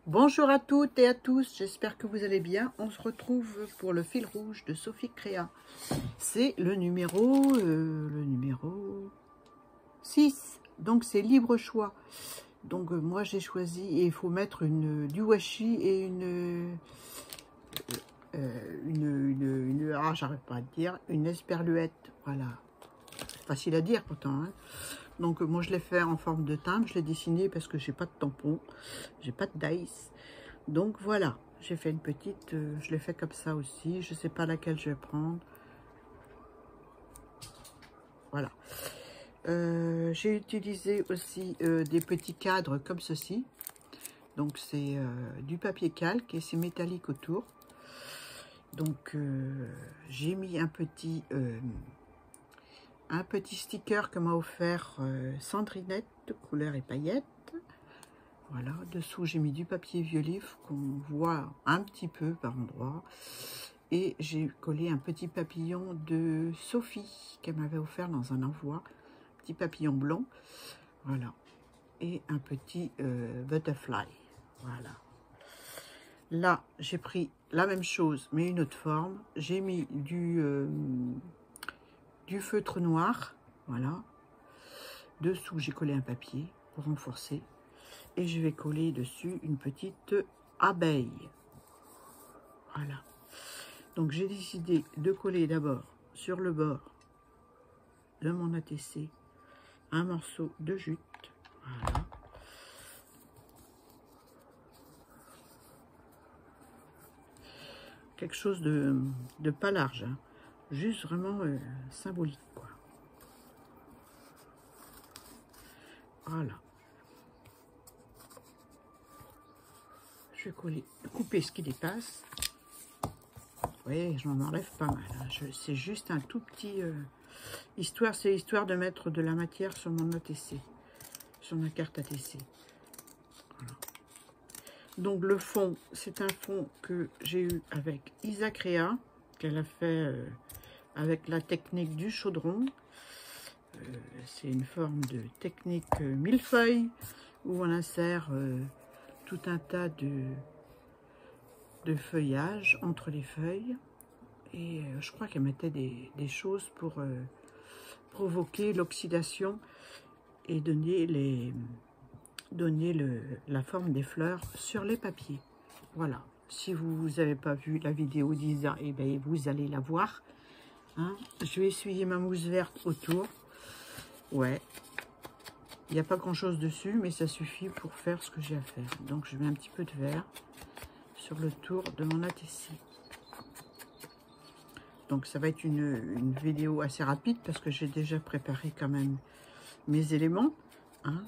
Bonjour à toutes et à tous, j'espère que vous allez bien. On se retrouve pour le fil rouge de Sophie Créa. C'est le numéro 6, donc c'est libre choix. Donc moi j'ai choisi, et il faut mettre du washi et j'arrive pas à dire, une esperluette, voilà. Facile à dire pourtant, hein. Donc moi je l'ai fait en forme de timbre, je l'ai dessiné parce que j'ai pas de tampon, j'ai pas de dice. Donc voilà, j'ai fait une petite, je l'ai fait comme ça aussi, je sais pas laquelle je vais prendre. Voilà. J'ai utilisé aussi des petits cadres comme ceci. Donc c'est du papier calque et c'est métallique autour. Donc j'ai mis un petit sticker que m'a offert Sandrinette, couleur et paillettes. Voilà, dessous j'ai mis du papier vieux livre qu'on voit un petit peu par endroit. Et j'ai collé un petit papillon de Sophie qu'elle m'avait offert dans un envoi. Petit papillon blanc, voilà. Et un petit butterfly, voilà. Là, j'ai pris la même chose, mais une autre forme. J'ai mis du feutre noir, voilà. Dessous, j'ai collé un papier pour renforcer. Et je vais coller dessus une petite abeille. Voilà. Donc, j'ai décidé de coller d'abord sur le bord de mon ATC un morceau de jute. Voilà. Quelque chose de pas large, hein. Juste vraiment symbolique, quoi. Voilà. Je vais couper ce qui dépasse. Vous voyez, je m'en enlève pas mal, hein. C'est juste un tout petit... c'est histoire de mettre de la matière sur mon ATC, sur ma carte ATC. Voilà. Donc le fond, c'est un fond que j'ai eu avec Isa Créa, qu'elle a fait avec la technique du chaudron. C'est une forme de technique millefeuille où on insère tout un tas de feuillage entre les feuilles. Et je crois qu'elle mettait des choses pour provoquer l'oxydation et donner la forme des fleurs sur les papiers. Voilà. Si vous n'avez pas vu la vidéo d'Isa, eh bien, vous allez la voir. Hein, je vais essuyer ma mousse verte autour. Ouais. Il n'y a pas grand chose dessus, mais ça suffit pour faire ce que j'ai à faire. Donc, je mets un petit peu de vert sur le tour de mon ATC. Donc, ça va être une vidéo assez rapide parce que j'ai déjà préparé quand même mes éléments. Hein.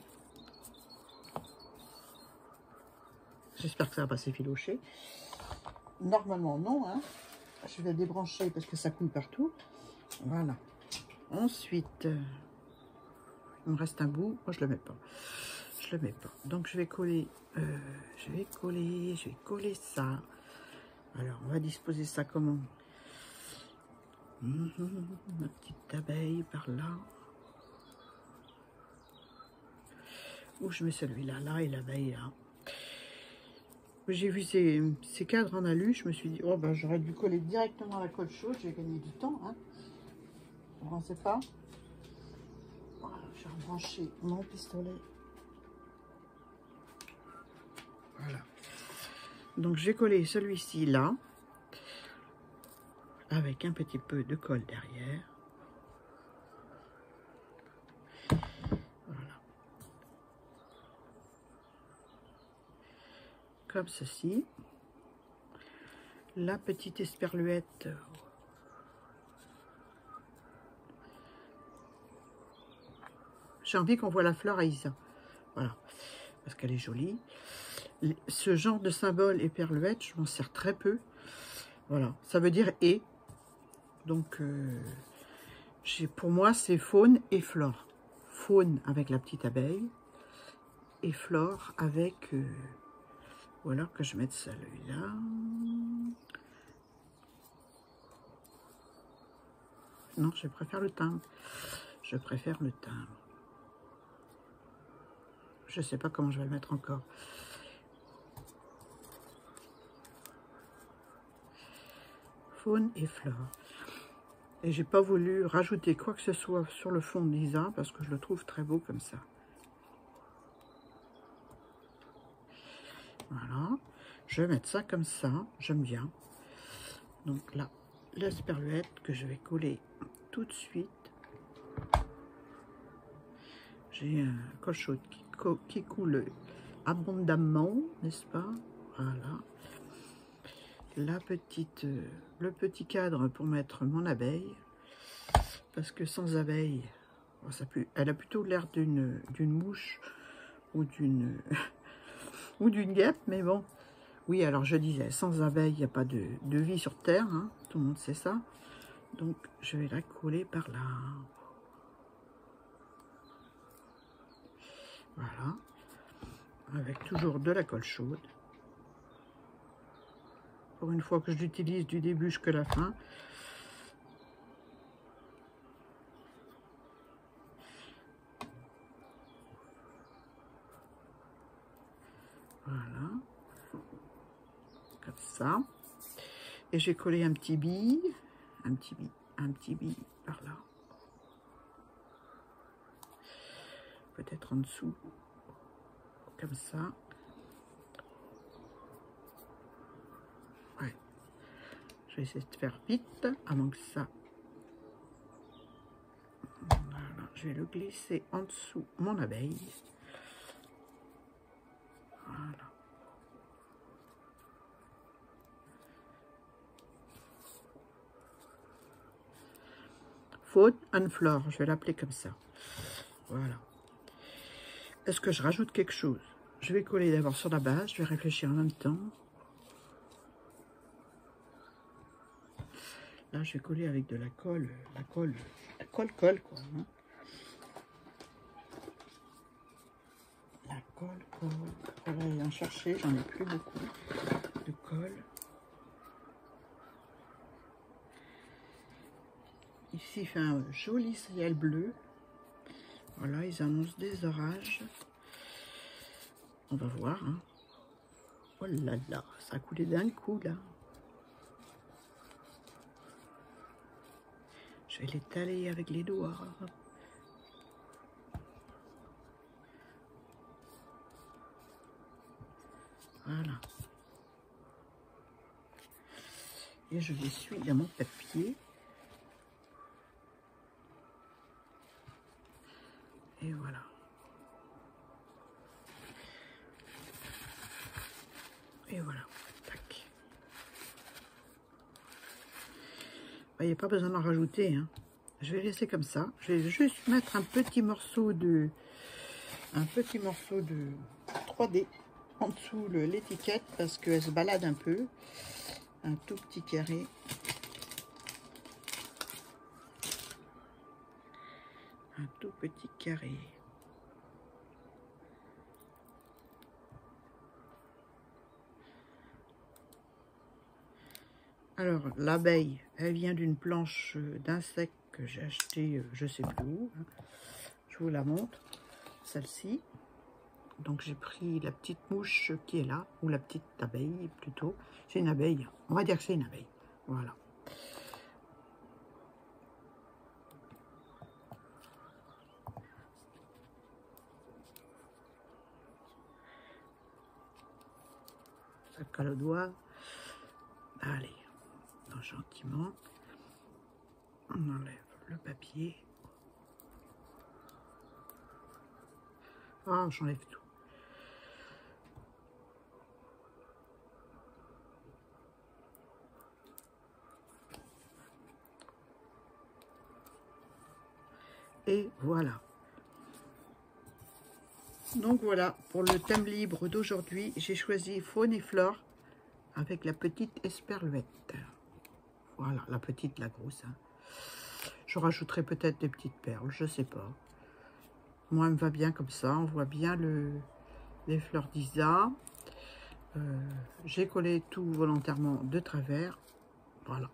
J'espère que ça va pas s'effilocher. Normalement, non. Hein. Je vais débrancher parce que ça coule partout. Voilà. Ensuite, il me reste un bout. Moi, je le mets pas. Je le mets pas. Donc, je vais coller ça. Alors, on va disposer ça comment? Ma petite abeille par là. Où je mets celui-là, là, et l'abeille là. J'ai vu ces cadres en alu, je me suis dit, oh ben j'aurais dû coller directement la colle chaude, j'ai gagné du temps, hein. Vous ne pensez pas? Voilà, j'ai rebranché mon pistolet. Voilà. Donc j'ai collé celui-ci là, avec un petit peu de colle derrière. Voilà. Comme ceci. La petite esperluette. J'ai envie qu'on voit la fleur à Isa. Voilà. Parce qu'elle est jolie. Ce genre de symbole éperluette, je m'en sers très peu. Voilà. Ça veut dire « et ». Donc, pour moi, c'est faune et flore. Faune avec la petite abeille. Et flore avec... ou alors que je mette celui-là. Non, je préfère le timbre. Je préfère le timbre. Je ne sais pas comment je vais le mettre encore. Faune et flore. Et j'ai pas voulu rajouter quoi que ce soit sur le fond d'Isa parce que je le trouve très beau comme ça. Voilà. Je vais mettre ça comme ça. J'aime bien. Donc là, l'esperluette que je vais coller tout de suite. J'ai un colle-chaude qui coule abondamment, n'est-ce pas? Voilà. Le petit cadre pour mettre mon abeille. Parce que sans abeille, elle a plutôt l'air d'une mouche ou d'une ou d'une guêpe, mais bon. Oui, alors je disais, sans abeille, il n'y a pas de vie sur Terre, hein, tout le monde sait ça. Donc, je vais la coller par là. Voilà. Avec toujours de la colle chaude. Pour une fois que je l'utilise du début jusqu'à la fin. Voilà. Comme ça. Et j'ai collé un petit bille par là. Peut-être en dessous. Comme ça. Ouais. Je vais essayer de faire vite avant que ça. Voilà. Je vais le glisser en dessous mon abeille. Voilà. Faune and flore, je vais l'appeler comme ça. Voilà. Est-ce que je rajoute quelque chose? Je vais coller d'abord sur la base, je vais réfléchir en même temps. Là, je vais coller avec de la colle, colle, quoi. Hein. La colle. On va aller en chercher, j'en ai plus beaucoup de colle. Ici, il fait un joli ciel bleu. Voilà, ils annoncent des orages. On va voir. Hein. Oh là là, ça a coulé d'un coup, là. Je vais l'étaler avec les doigts. Voilà. Et je l'essuie dans mon papier. Et voilà. Et voilà. Tac. Il n'y a pas besoin d'en rajouter. Hein. Je vais laisser comme ça. Je vais juste mettre un petit morceau de 3D en dessous l'étiquette parce qu'elle se balade un peu. Un tout petit carré. Un tout petit carré. Alors, l'abeille, elle vient d'une planche d'insectes que j'ai acheté, je sais plus où. Hein. Je vous la montre, celle-ci. Donc, j'ai pris la petite mouche qui est là, ou la petite abeille plutôt. C'est une abeille, on va dire que c'est une abeille. Voilà. Ça colle au doigt. Allez. Gentiment, on enlève le papier. Ah, j'enlève tout. Et voilà. Donc voilà, pour le thème libre d'aujourd'hui, j'ai choisi faune et flore avec la petite esperluette. Voilà, la petite, la grosse. Hein. Je rajouterai peut-être des petites perles, je sais pas. Moi, elle me va bien comme ça. On voit bien les fleurs d'Isa. J'ai collé tout volontairement de travers. Voilà.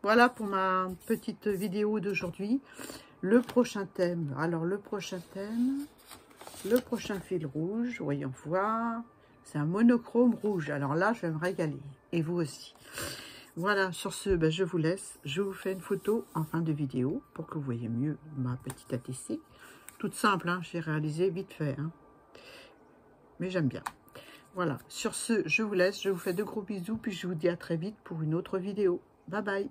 Voilà pour ma petite vidéo d'aujourd'hui. Le prochain thème. Alors, le prochain fil rouge, voyons voir. C'est un monochrome rouge. Alors là, je vais me régaler. Et vous aussi. Voilà, sur ce, ben, je vous laisse. Je vous fais une photo en fin de vidéo pour que vous voyez mieux ma petite ATC. Toute simple, hein, j'ai réalisé vite fait. Hein. Mais j'aime bien. Voilà, sur ce, je vous laisse. Je vous fais de gros bisous. Puis je vous dis à très vite pour une autre vidéo. Bye bye.